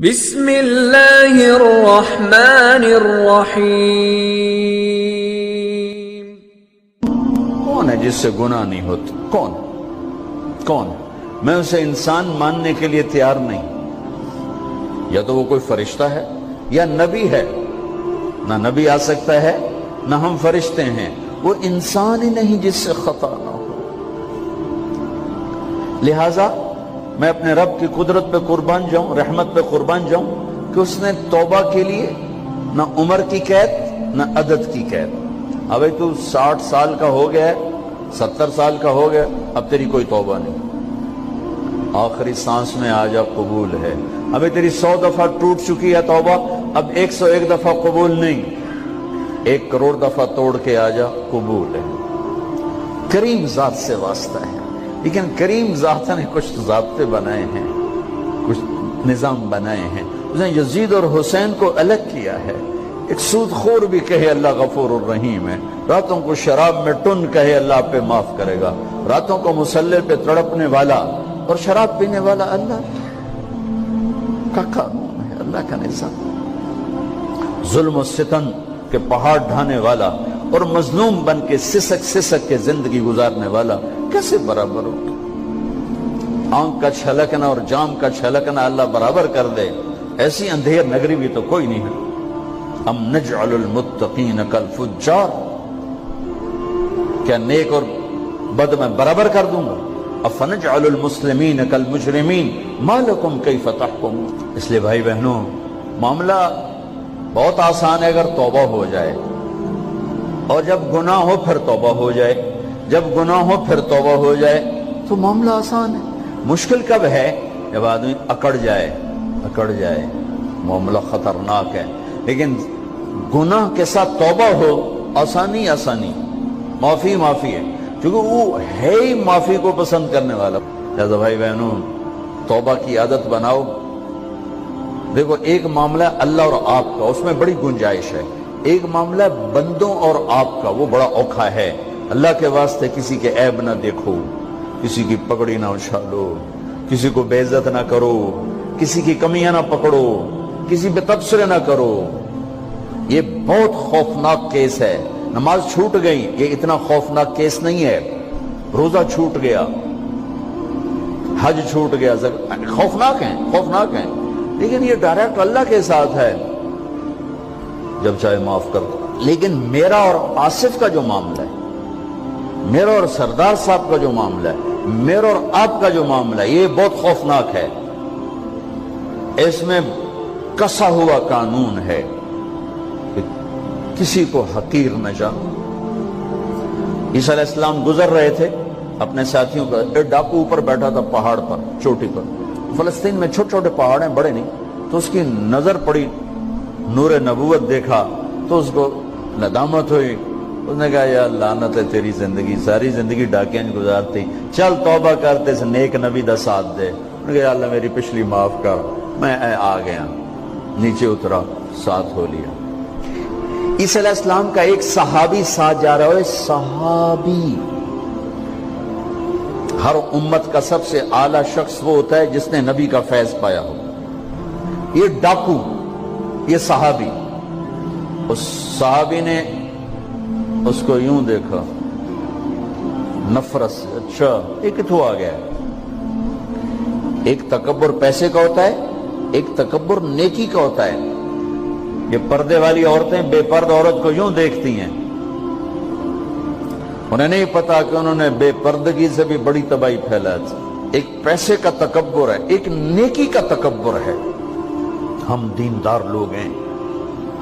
بسم اللہ الرحمن الرحیم۔ کون ہے جس سے گناہ نہیں ہوتا؟ کون؟ میں اسے انسان ماننے کے لیے تیار نہیں۔ یا تو وہ کوئی فرشتہ ہے یا نبی ہے۔ نہ نبی آ سکتا ہے نہ ہم فرشتے ہیں، وہ انسان ہی نہیں جس سے خطا نہ ہو۔ لہذا میں اپنے رب کی قدرت پہ قربان جاؤں، رحمت پہ قربان جاؤں کہ اس نے توبہ کے لیے نہ عمر کی قید نہ عدد کی قید۔ اب تو 60 سال کا ہو گیا ہے، 70 سال کا ہو گیا، اب تیری کوئی توبہ نہیں، آخری سانس میں آ جا قبول ہے۔ ابھی تیری 100 دفعہ ٹوٹ چکی ہے توبہ، اب 101 دفعہ قبول نہیں، 1 کروڑ دفعہ توڑ کے آ جا قبول ہے۔ کریم ذات سے واسطہ ہے، لیکن کریم ذات نے کچھ ضابطے بنائے ہیں، کچھ نظام بنائے ہیں۔ اس نے یزید اور حسین کو الگ کیا ہے۔ ایک سود خور بھی کہے اللہ غفور الرحیم ہے، راتوں کو شراب میں ٹن کہے اللہ پہ معاف کرے گا، راتوں کو مصلی پہ تڑپنے والا اور شراب پینے والا اللہ کا قانون ہے، اللہ کا نظام۔ ظلم و ستم کے پہاڑ ڈھانے والا اور مظلوم بن کے سسک کے زندگی گزارنے والا کیسے برابر ہو؟ آنکھ کا چھلکنا اور جام کا چھلکنا اللہ برابر کر دے، ایسی اندھیر نگری بھی تو کوئی نہیں ہے۔ ام نجعل المتقین کالفجار، کیا نیک اور بد میں برابر کر دوں گا؟ افنجعل المسلمین کالمجرمین ما لکم کیف تحکمون۔ اس لیے بھائی بہنوں، معاملہ بہت آسان ہے اگر توبہ ہو جائے، اور جب گناہ ہو پھر توبہ ہو جائے، جب گناہ ہو پھر توبہ ہو جائے تو معاملہ آسان ہے۔ مشکل کب ہے؟ جب آدمی اکڑ جائے، معاملہ خطرناک ہے۔ لیکن گناہ کے ساتھ توبہ ہو، آسانی معافی ہے، کیونکہ وہ ہے ہی معافی کو پسند کرنے والا۔ لہذا بھائی بہنوں، توبہ کی عادت بناؤ۔ دیکھو، ایک معاملہ اللہ اور آپ کا، اس میں بڑی گنجائش ہے۔ ایک معاملہ بندوں اور آپ کا، وہ بڑا اوکھا ہے۔ اللہ کے واسطے کسی کے عیب نہ دیکھو، کسی کی پگڑی نہ اچھالو، کسی کو بے عزت نہ کرو، کسی کی کمیاں نہ پکڑو، کسی پہ تبصرے نہ کرو۔ یہ بہت خوفناک کیس ہے۔ نماز چھوٹ گئی، یہ اتنا خوفناک کیس نہیں ہے۔ روزہ چھوٹ گیا، حج چھوٹ گیا، خوفناک ہیں، لیکن یہ ڈائریکٹ اللہ کے ساتھ ہے، جب چاہے معاف کر دو۔ لیکن میرا اور آصف کا جو معاملہ ہے، میرا اور سردار صاحب کا جو معاملہ ہے، میرا اور آپ کا جو معاملہ ہے، یہ بہت خوفناک ہے۔ اس میں کسا ہوا قانون ہے کہ کسی کو حقیر نہ جانو۔ عیسیٰ علیہ السلام گزر رہے تھے اپنے ساتھیوں کا، ایک ڈاکو اوپر بیٹھا تھا پہاڑ پر، چوٹی پر۔ فلسطین میں چھوٹے چھوٹے پہاڑ ہیں، بڑے نہیں، تو اس کی نظر پڑی، نور نبوت دیکھا تو اس کو ندامت ہوئی۔ اس نے کہا یا لعنت ہے تیری زندگی، ساری زندگی ڈاکیاں گزارتی، چل توبہ کرتے سے نیک نبی دا ساتھ دے۔ انہوں نے کہا یا اللہ میری پچھلی معاف کر، میں آ گیا، نیچے اترا، ساتھ ہو لیا۔ عیسیٰ علیہ السلام کا ایک صحابی ساتھ جا رہا ہے، صحابی۔ ہر امت کا سب سے اعلیٰ شخص وہ ہوتا ہے جس نے نبی کا فیض پایا ہو۔ یہ ڈاکو، یہ صحابی، اس صحابی نے اس کو یوں دیکھا نفرت سے، اچھا یہ کتوں آ گیا ہے؟ ایک تکبر پیسے کا ہوتا ہے، ایک تکبر نیکی کا ہوتا ہے۔ یہ پردے والی عورتیں بے پرد عورت کو یوں دیکھتی ہیں، انہیں نہیں پتا کہ انہوں نے بے پردگی سے بھی بڑی تباہی پھیلا تھی۔ ایک پیسے کا تکبر ہے، ایک نیکی کا تکبر ہے۔ ہم دیندار لوگ ہیں،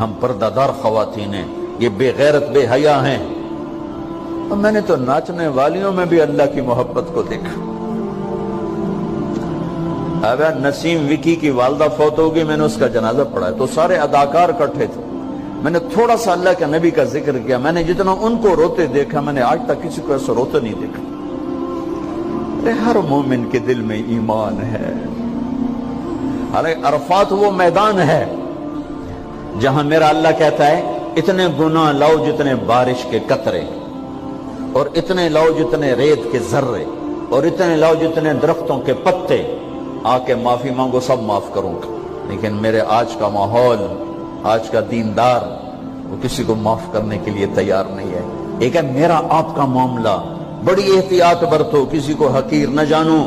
ہم پردہ دار خواتین ہیں، یہ بے غیرت بے حیا ہیں۔ اور میں نے تو ناچنے والیوں میں بھی اللہ کی محبت کو دیکھا۔ اب نسیم وکی کی والدہ فوت ہوگی، میں نے اس کا جنازہ پڑھا تو سارے اداکار اکٹھے تھے۔ میں نے تھوڑا سا اللہ کے نبی کا ذکر کیا، میں نے جتنا ان کو روتے دیکھا، میں نے آج تک کسی کو ایسا روتے نہیں دیکھا۔ ہر مومن کے دل میں ایمان ہے۔ عرفات وہ میدان ہے جہاں میرا اللہ کہتا ہے اتنے گناہ لاؤ جتنے بارش کے قطرے، اور اتنے لاؤ جتنے ریت کے ذرے، اور اتنے لاؤ جتنے درختوں کے پتے، آ کے معافی مانگو، سب معاف کروں گا۔ لیکن میرے آج کا ماحول، آج کا دیندار وہ کسی کو معاف کرنے کے لیے تیار نہیں ہے۔ ایک ہے میرا آپ کا معاملہ، بڑی احتیاط برتو، کسی کو حقیر نہ جانو،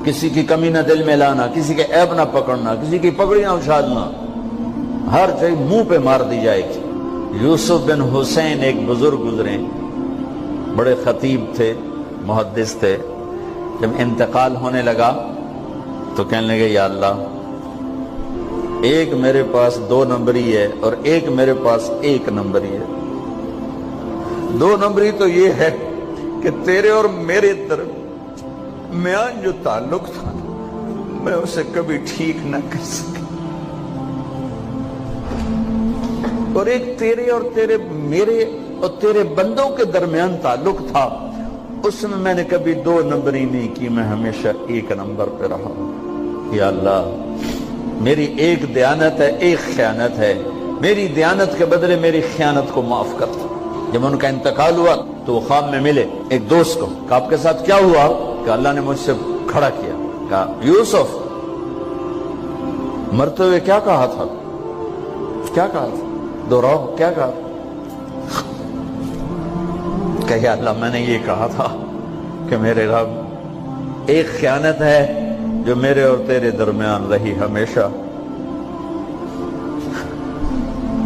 کسی کی کمی نہ دل میں لانا، کسی کے عیب نہ پکڑنا، کسی کی پگڑی نہ اچھالنا، ہر چیز منہ پہ مار دی جائے گی۔ یوسف بن حسین ایک بزرگ گزرے، بڑے خطیب تھے، محدث تھے۔ جب انتقال ہونے لگا تو کہنے لگے یا اللہ، ایک میرے پاس 2 نمبری ہے اور ایک میرے پاس 1 نمبری ہے۔ 2 نمبری تو یہ ہے کہ تیرے اور میرے درمیان جو تعلق تھا میں اسے کبھی ٹھیک نہ کر سکا، اور ایک تیرے اور میرے اور تیرے بندوں کے درمیان تعلق تھا، اس میں نے کبھی 2 نمبری نہیں کی، میں ہمیشہ 1 نمبر پہ رہا۔ یا اللہ، میری ایک دیانت ہے، ایک خیانت ہے، میری دیانت کے بدلے میری خیانت کو معاف کر۔ جب ان کا انتقال ہوا تو وہ خواب میں ملے ایک دوست کو، کہ آپ کے ساتھ کیا ہوا؟ کہ اللہ نے مجھ سے کھڑا کیا، کہا یوسف مرتے ہوئے کیا کہا تھا؟ کیا کہا تھا؟ دوہراؤ، کیا کہا؟ کہ یا اللہ، میں نے یہ کہا تھا کہ میرے رب، ایک خیانت ہے جو میرے اور تیرے درمیان رہی ہمیشہ،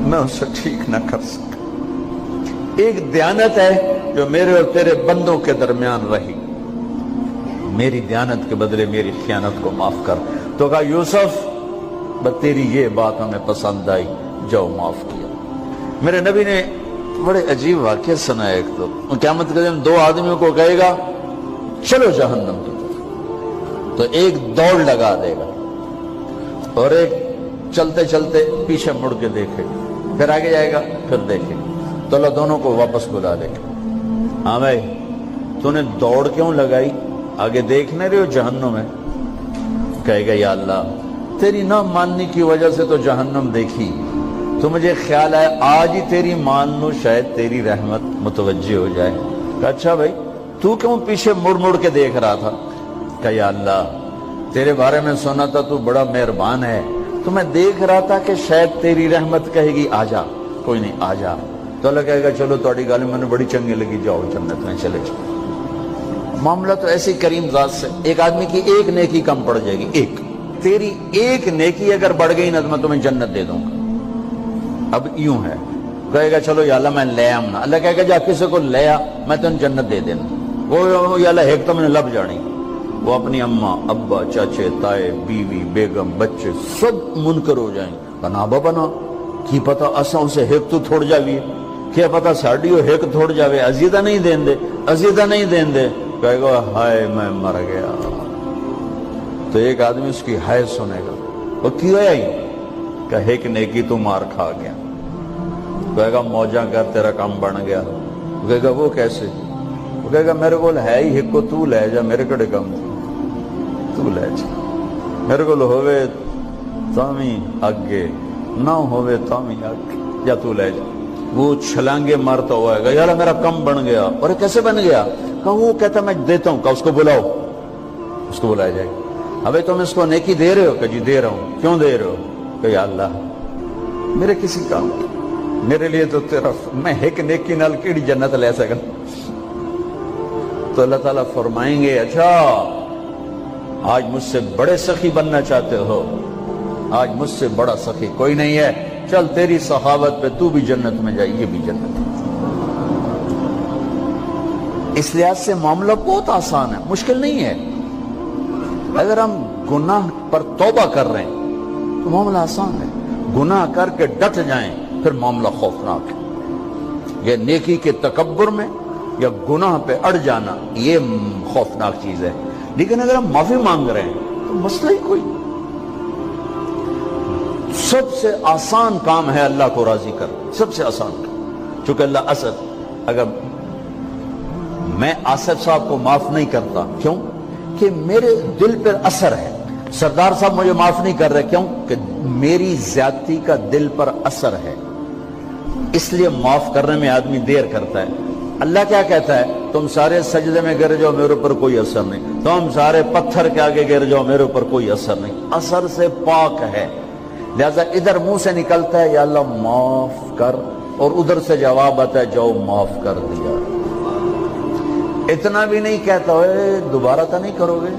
میں اسے ٹھیک نہ کر سکا۔ ایک دیانت ہے جو میرے اور تیرے بندوں کے درمیان رہی، میری دیانت کے بدلے میری خیانت کو معاف کر۔ تو کہا یوسف، بس تیری یہ بات ہمیں پسند آئی، جاؤ معاف کیا۔ میرے نبی نے بڑے عجیب واقعہ سنا ہے۔ ایک تو قیامت کے دن 2 آدمیوں کو کہے گا چلو جہنم کی طرف، تو ایک دوڑ لگا دے گا اور ایک چلتے چلتے پیچھے مڑ کے دیکھے، پھر آگے جائے گا، پھر دیکھے، تو اللہ دونوں کو واپس بلا لے گا۔ ہاں بھائی، تو نے دوڑ کیوں لگائی؟ آگے دیکھنے رہے ہو جہنم میں؟ کہے گا یا اللہ، تیری نہ ماننے کی وجہ سے تو جہنم دیکھی، تو مجھے خیال آیا آج ہی تیری مان لوں، شاید تیری رحمت متوجہ ہو جائے۔ کہا اچھا بھائی، تو کیوں پیچھے مڑ مڑ کے دیکھ رہا تھا؟ کہ یا اللہ، تیرے بارے میں سنا تھا تو بڑا مہربان ہے، تو میں دیکھ رہا تھا کہ شاید تیری رحمت کہے گی آ جا۔ کوئی نہیں، آ جا۔ تو اللہ کہے گا چلو تھوڑی گالی میں نے بڑی چنگی لگی، جاؤ جنت میں چلے جاؤ۔ معاملہ تو ایسی کریم ذات سے، ایک آدمی کی ایک نیکی کم پڑ جائے گی، ایک تیری ایک نیکی اگر بڑھ گئی نا تو میں تمہیں جنت دے دوں گا۔ اب یوں ہے، کہے گا چلو یا اللہ میں لے آؤں نا، اللہ کہے گا جا کسی کو لے آ، میں تمہیں جنت دے دینا۔ وہ یا اللہ ایک تو میں نے لب جانی، وہ اپنی اماں، ابا، چاچے، تائے، بیوی، بیگم، بچے سب منکر ہو جائیں۔ بنا بنا کی پتا اساں اسے ایک تو تھوڑ جاوی، کیا پتا ساڑی ہو ایک تھوڑ جاوے، عزیدہ نہیں دین دے، عزیدہ نہیں دین دے۔ کہے گا ہائے میں مر گیا۔ تو ایک آدمی اس کی ہائے سنے گا، وہ کیوں ہے یہ؟ کہے کہ نیکی تو مار کھا گیا۔ کہے گا موجاں کر، تیرا کام بن گیا۔ کہے گا وہ کیسے؟ وہ کہے گا میرے کو ہے ہی ایک کو، تو لے جا، میرے کڑے کام تو لے جا، میرے کو ہوئے تامی آگے، نہ ہوئے تامی آگے، یا تو لے جا۔ وہ چھلانگے مارتا ہوا ہے، یار میرا کم بن گیا۔ اور کیسے بن گیا؟ کہ وہ کہتا میں دیتا ہوں، کہ اس کو بلاؤ، اس کو بلایا جائے گا۔ ابھی تم اس کو نیکی دے رہے ہو؟ کہ جی دے رہا ہوں۔ کیوں دے رہے ہو؟ کہ یا اللہ میرے کسی کام، میرے لیے تو تیرا، میں ایک نیکی نال کیڑی جنت لے سکا۔ تو اللہ تعالیٰ فرمائیں گے اچھا آج مجھ سے بڑے سخی بننا چاہتے ہو؟ آج مجھ سے بڑا سخی کوئی نہیں ہے، چل تیری سخاوت پہ تو بھی جنت میں جائے، یہ بھی جنت۔ اس لحاظ سے معاملہ بہت آسان ہے، مشکل نہیں ہے۔ اگر ہم گناہ پر توبہ کر رہے ہیں تو معاملہ آسان ہے، گناہ کر کے ڈٹ جائیں پھر معاملہ خوفناک ہے۔ یہ نیکی کے تکبر میں یا گناہ پہ اڑ جانا یہ خوفناک چیز ہے۔ لیکن اگر ہم معافی مانگ رہے ہیں تو مسئلہ ہی کوئی، سب سے آسان کام ہے اللہ کو راضی کر، سب سے آسان کام۔ چونکہ اللہ اسد، اگر میں آصف صاحب کو معاف نہیں کرتا، کیوں کہ میرے دل پر اثر ہے، سردار صاحب مجھے معاف نہیں کر رہے، کیوں کہ میری زیادتی کا دل پر اثر ہے، اس لیے معاف کرنے میں آدمی دیر کرتا ہے۔ اللہ کیا کہتا ہے؟ تم سارے سجدے میں گر جاؤ میرے اوپر کوئی اثر نہیں، تم سارے پتھر کے آگے گر جاؤ میرے اوپر کوئی اثر نہیں، اثر سے پاک ہے۔ لہذا ادھر منہ سے نکلتا ہے یا اللہ معاف کر، اور ادھر سے جواب آتا ہے جاؤ معاف کر دیا۔ اتنا بھی نہیں کہتا اے دوبارہ تو نہیں کرو گے،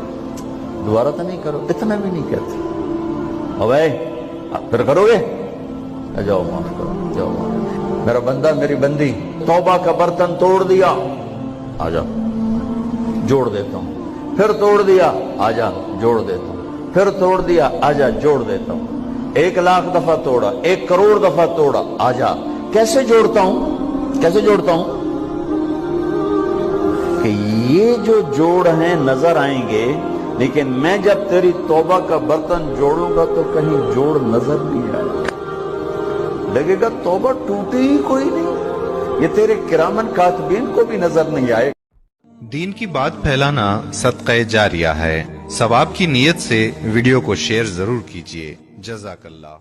دوبارہ تو نہیں کرو، اتنا بھی نہیں کہتا، اوے پھر کرو گے، جاؤ معاف کرو، جاؤ معاف۔ میرا بندہ میری بندی توبہ کا برتن توڑ دیا، آ جا جوڑ دیتا ہوں، پھر توڑ دیا، آ جا جوڑ دیتا ہوں، پھر توڑ دیا، آ جا جوڑ دیتا ہوں، 1,00,000 دفعہ توڑا، 1 کروڑ دفعہ توڑا، آ جا۔ کیسے جوڑتا ہوں؟ کیسے جوڑتا ہوں؟ کہ یہ جو جوڑ ہیں نظر آئیں گے، لیکن میں جب تیری توبہ کا برتن جوڑوں گا تو کہیں جوڑ نظر نہیں آئے گا، لگے گا توبہ ٹوٹی ہی کوئی نہیں، یہ تیرے کرامن کاتبین کو بھی نظر نہیں آئے گا۔ دین کی بات پھیلانا صدقہ جاریہ ہے، ثواب کی نیت سے ویڈیو کو شیئر ضرور کیجیے۔ جزاک اللہ۔